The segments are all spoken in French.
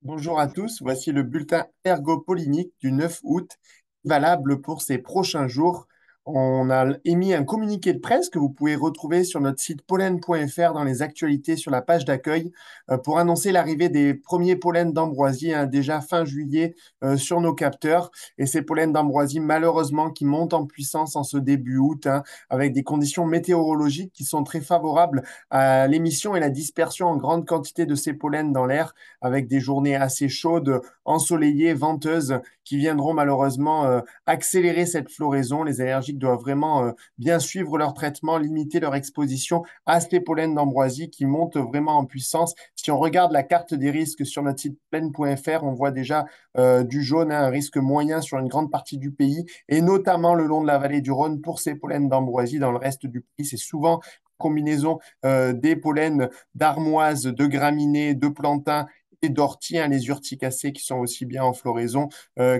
Bonjour à tous, voici le bulletin ergopolinique du 9 août, valable pour ces prochains jours. On a émis un communiqué de presse que vous pouvez retrouver sur notre site pollen.fr dans les actualités sur la page d'accueil pour annoncer l'arrivée des premiers pollens d'ambroisie déjà fin juillet sur nos capteurs. Et ces pollens d'ambroisie, malheureusement, qui montent en puissance en ce début août, avec des conditions météorologiques qui sont très favorables à l'émission et la dispersion en grande quantité de ces pollens dans l'air avec des journées assez chaudes, ensoleillées, venteuses, qui viendront malheureusement accélérer cette floraison. Les allergiques doivent vraiment bien suivre leur traitement, limiter leur exposition à ces pollens d'ambroisie qui montent vraiment en puissance. Si on regarde la carte des risques sur notre site plaine.fr, on voit déjà du jaune, un risque moyen sur une grande partie du pays, et notamment le long de la vallée du Rhône pour ces pollens d'ambroisie. Dans le reste du pays, c'est souvent combinaison des pollens d'armoise, de graminées, de plantains et d'ortie, les urticacées qui sont aussi bien en floraison,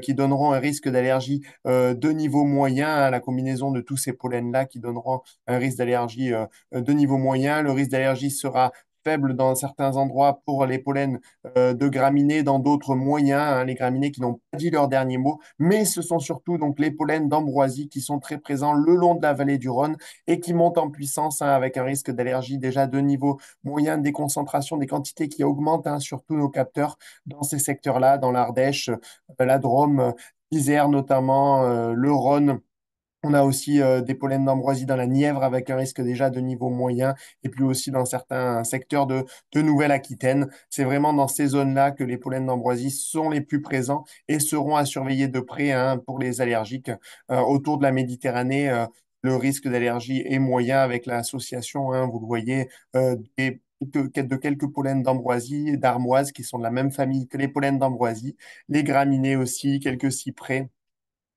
qui donneront un risque d'allergie de niveau moyen, la combinaison de tous ces pollens-là qui donneront un risque d'allergie de niveau moyen. Le risque d'allergie sera faible dans certains endroits pour les pollens de graminées, dans d'autres moyens, les graminées qui n'ont pas dit leur dernier mot, mais ce sont surtout donc les pollens d'ambroisie qui sont très présents le long de la vallée du Rhône et qui montent en puissance avec un risque d'allergie déjà de niveau moyen, des concentrations, des quantités qui augmentent sur tous nos capteurs dans ces secteurs-là, dans l'Ardèche, la Drôme, l'Isère notamment, le Rhône. On a aussi des pollens d'ambroisie dans la Nièvre avec un risque déjà de niveau moyen et puis aussi dans certains secteurs de Nouvelle-Aquitaine. C'est vraiment dans ces zones-là que les pollens d'ambroisie sont les plus présents et seront à surveiller de près pour les allergiques. Autour de la Méditerranée, le risque d'allergie est moyen avec l'association, vous le voyez, de quelques pollens d'ambroisie et d'armoise qui sont de la même famille que les pollens d'ambroisie, les graminées aussi, quelques cyprès,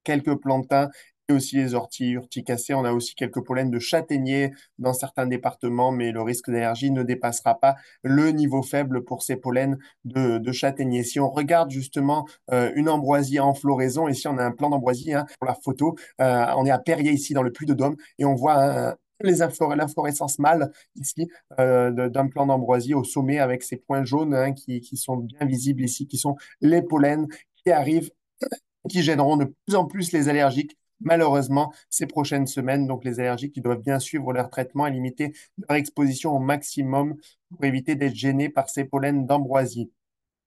quelques plantains et aussi les orties, urticacées. On a aussi quelques pollens de châtaignier dans certains départements, mais le risque d'allergie ne dépassera pas le niveau faible pour ces pollens de châtaignier. Si on regarde justement une ambroisie en floraison, ici on a un plan d'ambroisie pour la photo, on est à Perrier ici dans le Puy-de-Dôme et on voit l'inflorescence mâle ici d'un plan d'ambroisie au sommet avec ces points jaunes qui sont bien visibles ici, qui sont les pollens qui arrivent qui gêneront de plus en plus les allergiques, malheureusement, ces prochaines semaines. Donc, les allergiques qui doivent bien suivre leur traitement et limiter leur exposition au maximum pour éviter d'être gênés par ces pollens d'ambroisie.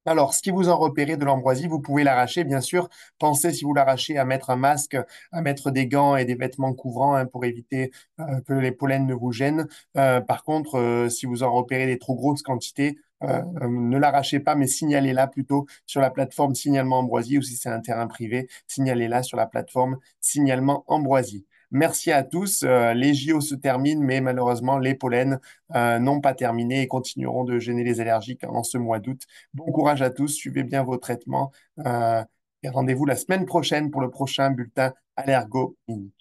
Alors, si vous en repérez de l'ambroisie, vous pouvez l'arracher, bien sûr. Pensez, si vous l'arrachez, à mettre un masque, à mettre des gants et des vêtements couvrants pour éviter que les pollens ne vous gênent. Par contre, si vous en repérez des trop grosses quantités, ne l'arrachez pas, mais signalez-la plutôt sur la plateforme signalement ambroisie ou si c'est un terrain privé, signalez-la sur la plateforme signalement ambroisie. Merci à tous. Les JO se terminent, mais malheureusement, les pollens n'ont pas terminé et continueront de gêner les allergiques en ce mois d'août. Bon courage à tous, suivez bien vos traitements et rendez-vous la semaine prochaine pour le prochain bulletin Allergo Mini.